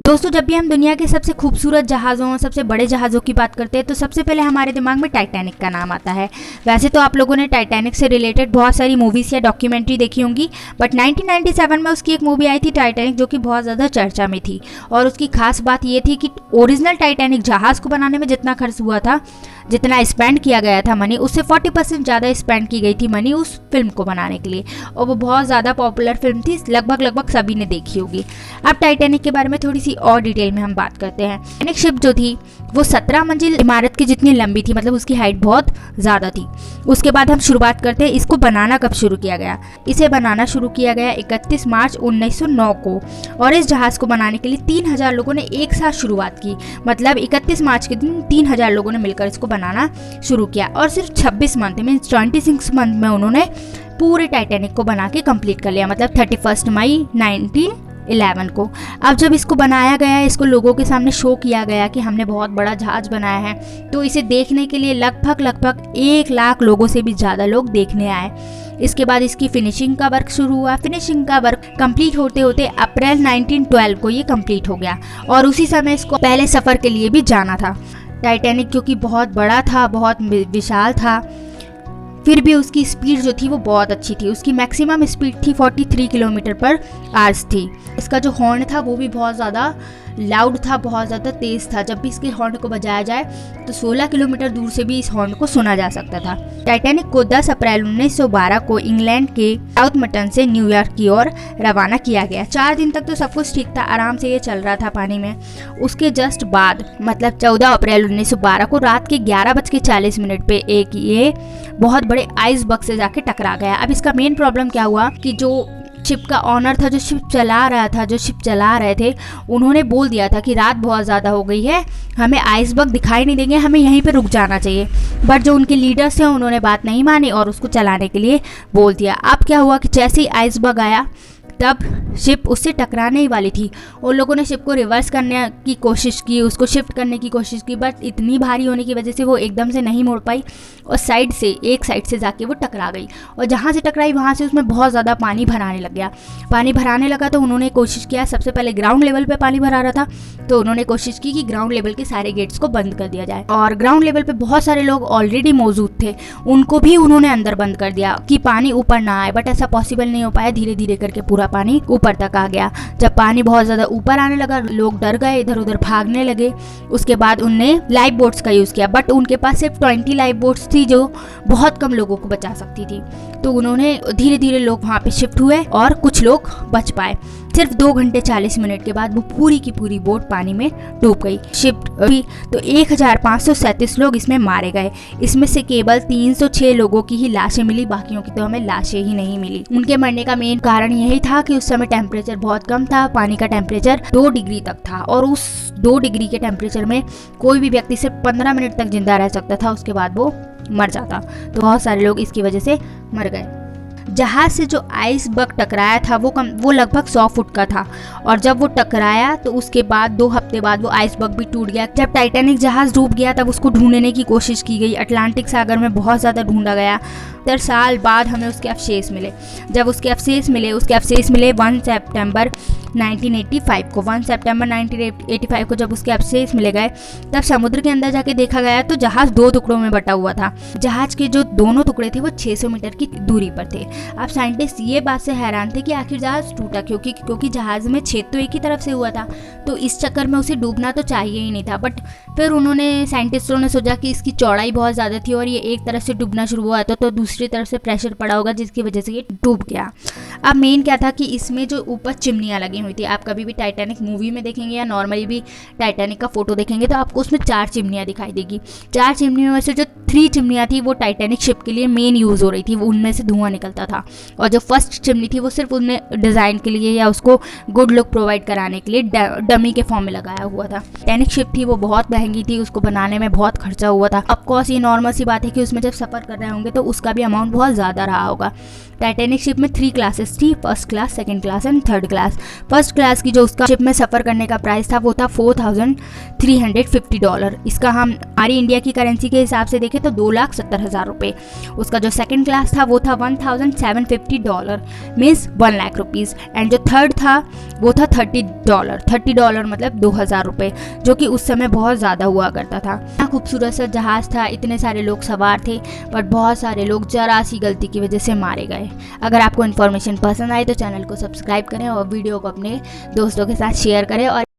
दोस्तों, जब भी हम दुनिया के सबसे खूबसूरत जहाज़ों, सबसे बड़े जहाज़ों की बात करते हैं तो सबसे पहले हमारे दिमाग में टाइटैनिक का नाम आता है। वैसे तो आप लोगों ने टाइटैनिक से रिलेटेड बहुत सारी मूवीज़ या डॉक्यूमेंट्री देखी होंगी, बट 1997 में उसकी एक मूवी आई थी टाइटैनिक, जो कि बहुत ज़्यादा चर्चा में थी। और उसकी खास बात ये थी कि ओरिजिनल टाइटैनिक जहाज़ को बनाने में जितना खर्च हुआ था, जितना स्पेंड किया गया था मनी, उससे 40% ज़्यादा स्पेंड की गई थी मनी उस फिल्म को बनाने के लिए। और वो बहुत ज़्यादा पॉपुलर फिल्म थी, लगभग सभी ने देखी होगी। अब टाइटैनिक के बारे में थोड़ी सी और डिटेल में हम बात करते हैं। टाइटैनिक शिप जो थी वो 17 मंजिल इमारत की जितनी लंबी थी, मतलब उसकी हाइट बहुत ज़्यादा थी। उसके बाद हम शुरुआत करते हैं, इसको बनाना कब शुरू किया गया। इसे बनाना शुरू किया गया 31 मार्च 1909 को, और इस जहाज़ को बनाने के लिए 3000 लोगों ने एक साथ शुरुआत की। मतलब 31 मार्च के दिन 3000 लोगों ने मिलकर इसको बनाना शुरू किया, और सिर्फ 26 मंथ में, 26 मंथ में उन्होंने पूरे टाइटैनिक को बना के कंप्लीट कर लिया। मतलब 31 मई 1911 को। अब जब इसको बनाया गया, इसको लोगों के सामने शो किया गया कि हमने बहुत बड़ा जहाज बनाया है, तो इसे देखने के लिए लगभग 1 लाख लोगों से भी ज़्यादा लोग देखने आए। इसके बाद इसकी फिनिशिंग का वर्क शुरू हुआ। फिनिशिंग का वर्क कंप्लीट होते होते अप्रैल 1912 को ये कंप्लीट हो गया, और उसी समय इसको पहले सफ़र के लिए भी जाना था। टाइटैनिक क्योंकि बहुत बड़ा था, बहुत विशाल था, फिर भी उसकी स्पीड जो थी वो बहुत अच्छी थी। उसकी मैक्सिमम स्पीड थी 43 किलोमीटर पर आवर्स थी। इसका जो हॉर्न था वो भी बहुत ज़्यादा लाउड था, बहुत ज़्यादा तेज़ था। जब भी इसके हॉर्न को बजाया जाए तो 16 किलोमीटर दूर से भी इस हॉर्न को सुना जा सकता था। टाइटैनिक को 10 अप्रैल 1912 को इंग्लैंड के साउथम्पटन से न्यूयॉर्क की ओर रवाना किया गया। 4 दिन तक तो सब कुछ ठीक था, आराम से ये चल रहा था पानी में। उसके जस्ट बाद, मतलब 14 अप्रैल 1912 को रात के 11:40 पे ये बहुत बड़े आइस बग से जाके टकरा गया। अब इसका मेन प्रॉब्लम क्या हुआ कि जो शिप का ऑनर था, जो शिप चला रहा था, जो शिप चला रहे थे, उन्होंने बोल दिया था कि रात बहुत ज़्यादा हो गई है, हमें आइसबर्ग दिखाई नहीं देंगे, हमें यहीं पे रुक जाना चाहिए। बट जो उनके लीडर्स थे उन्होंने बात नहीं मानी और उसको चलाने के लिए बोल दिया। अब क्या हुआ कि जैसे ही आइसबर्ग आया तब शिप उससे टकराने ही वाली थी। उन लोगों ने शिप को रिवर्स करने की कोशिश की, उसको शिफ्ट करने की कोशिश की, बट इतनी भारी होने की वजह से वो एकदम से नहीं मुड़ पाई और एक साइड से जाके वो टकरा गई। और जहाँ से टकराई वहाँ से उसमें बहुत ज़्यादा पानी भराने लग गया। पानी भराने लगा तो उन्होंने कोशिश किया, सबसे पहले ग्राउंड लेवल पे पानी भरा रहा था, तो उन्होंने कोशिश की कि ग्राउंड लेवल के सारे गेट्स को बंद कर दिया जाए। और ग्राउंड लेवल पे बहुत सारे लोग ऑलरेडी मौजूद थे, उनको भी उन्होंने अंदर बंद कर दिया कि पानी ऊपर ना आए। बट ऐसा पॉसिबल नहीं हो पाया, धीरे धीरे करके पूरा पानी ऊपर तक आ गया। जब पानी बहुत ज़्यादा ऊपर आने लगा, लोग डर गए, इधर उधर भागने लगे। उसके बाद उनने लाइफ बोट्स का यूज़ किया, बट उनके पास सिर्फ 20 लाइफ बोट्स थी जो बहुत कम लोगों को बचा सकती थी। तो उन्होंने धीरे धीरे लोग वहाँ पे शिफ्ट हुए और कुछ लोग बच पाए। सिर्फ 2 घंटे 40 मिनट के बाद वो पूरी की पूरी बोट पानी में डूब गई। शिफ्ट हुई तो 1537 लोग इसमें मारे गए। इसमें से केवल 306 लोगों की ही लाशें मिली, बाकियों की तो हमें लाशें ही नहीं मिली। उनके मरने का मेन कारण यही था कि उस समय टेम्परेचर बहुत कम था, पानी का टेम्परेचर 2 डिग्री तक था, और उस 2 डिग्री के टेम्परेचर में कोई भी व्यक्ति सिर्फ 15 मिनट तक जिंदा रह सकता था, उसके बाद वो मर जाता। तो बहुत सारे लोग इसकी वजह से मर गए। जहाज से जो आइसबर्ग टकराया था वो लगभग 100 फुट का था, और जब वो टकराया तो उसके बाद 2 हफ्ते बाद वो आइसबर्ग भी टूट गया। जब टाइटैनिक जहाज डूब गया तब उसको ढूंढने की कोशिश की गई, अटलांटिक सागर में बहुत ज़्यादा ढूंढा गया। 70 साल बाद हमें उसके अवशेष मिले। जब उसके अवशेष मिले 1 सितंबर 1985 को, 1 सितंबर 1985 को जब उसके अवशेष मिले गए, तब समुद्र के अंदर जाके देखा गया तो जहाज 2 टुकड़ों में बटा हुआ था। जहाज के जो दोनों टुकड़े थे वो 600 मीटर की दूरी पर थे। अब साइंटिस्ट ये बात से हैरान थे कि आखिर जहाज टूटा क्योंकि जहाज में छेद तो एक ही तरफ से हुआ था, तो इस चक्कर में उसे डूबना तो चाहिए ही नहीं था। बट फिर साइंटिस्टों ने सोचा कि इसकी चौड़ाई बहुत ज़्यादा थी और ये एक तरफ से डूबना शुरू हुआ तो दूसरी तरफ से प्रेशर पड़ा होगा, जिसकी वजह से ये डूब गया। अब मेन क्या था कि इसमें जो ऊपर चिमनियाँ लगी हुई थी, आप कभी भी टाइटैनिक मूवी में देखेंगे या नॉर्मली भी टाइटैनिक का फोटो देखेंगे तो आपको उसमें 4 चिमनियाँ दिखाई देगी। 4 चिमनियों में से जो 3 चिमनियाँ थी वो टाइटैनिक शिप के लिए मेन यूज़ हो रही थी, वो उनमें से धुआं निकलता था। और जो फर्स्ट चिमनी थी वो सिर्फ उनने डिज़ाइन के लिए या उसको गुड लुक प्रोवाइड कराने के लिए डमी के फॉर्म में लगाया हुआ था। टाइटैनिक शिप थी वो बहुत महंगी थी, उसको बनाने में बहुत खर्चा हुआ था। ऑफकोर्स ये नॉर्मल सी बात है कि उसमें जब सफ़र कर रहे होंगे तो उसका भी अमाउंट बहुत ज़्यादा रहा होगा। टाइटैनिक शिप में 3 क्लासेस क्लास थी, first class, second class and third class. First class की जो उसका शिप में सफ़र करने का प्राइस था वो था $4,350। इसका हम हमारी इंडिया की करेंसी के हिसाब से देखें तो 2,70,000 रुपये। उसका जो सेकंड क्लास था वो था $1,750, मीन्स 1 लाख रुपीज़। एंड जो थर्ड था वो था $30 मतलब 2,000 रुपये, जो कि उस समय बहुत ज़्यादा हुआ करता था। इतना खूबसूरत सा जहाज़ था, इतने सारे लोग सवार थे, बट बहुत सारे लोग जरा सी गलती की वजह से मारे गए। अगर आपको इन्फॉर्मेशन पसंद आए तो चैनल को सब्सक्राइब करें और वीडियो को अपने दोस्तों के साथ शेयर करें और